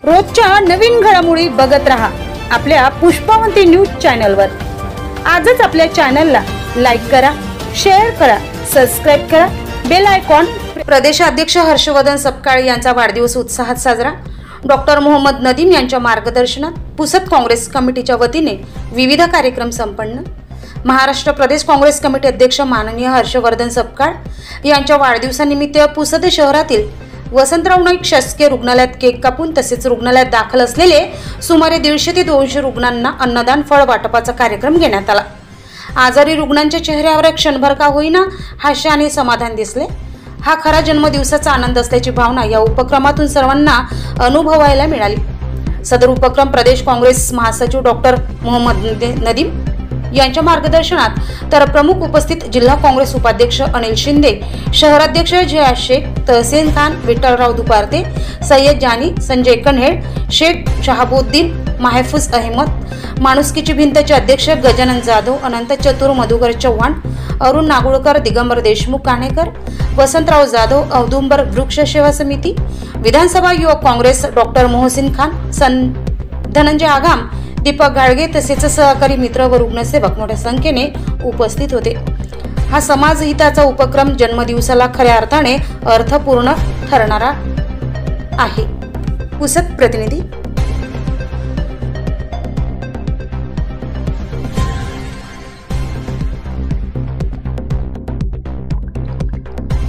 रोजच्या नवीन घडामोडी बघत रहा आपल्या पुष्पावंती न्यूज चॅनलवर। आजच आपल्या चॅनलला लाईक करा, शेअर करा, सबस्क्राइब करा, बेल आयकॉन। प्रदेशाध्यक्ष हर्षवर्धन सपकाळ यांचा वाढदिवस उत्साहात साजरा। डॉक्टर मोहम्मद नदीम यांच्या मार्गदर्शनात पुसद काँग्रेस कमिटीच्या वतीने विविध कार्यक्रम संपन्न। महाराष्ट्र प्रदेश काँग्रेस कमिटी अध्यक्ष माननीय हर्षवर्धन सपकाळ यांच्या वाढदिवसानिमित्त पुसद शहरातील वसंतराव नाईक शासकीय रुग्णालयात केक कापून तसेच रुग्णालयात दाखल असलेले सुमारे 150 ते 200 रुग्णांना अन्नदान फळ वाटपाचा कार्यक्रम घेण्यात आला। आजारी रुग्णांच्या चेहऱ्यावर क्षणभर का होईना हास्य आणि समाधान दिसले। हा खरा जन्मदिवसाचा आनंद असल्याची भावना या उपक्रमातून सर्वांना अनुभवायला मिळाली। सदर उपक्रम प्रदेश काँग्रेस महासचिव डॉक्टर मोहम्मद नदीम यांच्या मार्गदर्शनात तर प्रमुख उपस्थित जिल्हा काँग्रेस उपाध्यक्ष अनिल शिंदे, शहराध्यक्ष जया शेख, तहसीन खान, विठ्ठलराव दुपारते, सय्यद जानी, संजय कन्हेड, शेख शहाबुद्दीन, महफूज अहमद, माणुसकीची भिंतचे अध्यक्ष गजानन जाधव, अनंत चतुर, मधुकर चव्हाण, अरुण नागुळकर, दिगंबर देशमुख काणेकर, वसंतराव जाधव, औदुंबर वृक्ष सेवा समिती, विधानसभा युवक काँग्रेस डॉक्टर मोहसिन खान, धनंजय आगाम, दीपक गाडगे तसेच सहकारी मित्र व रुग्णसेवक मोठ्या संख्येने उपस्थित होते। हा समाज हिताचा उपक्रम जन्मदिवसाला खऱ्या अर्थाने अर्थपूर्ण ठरणारा आहे। पुसद प्रतिनिधी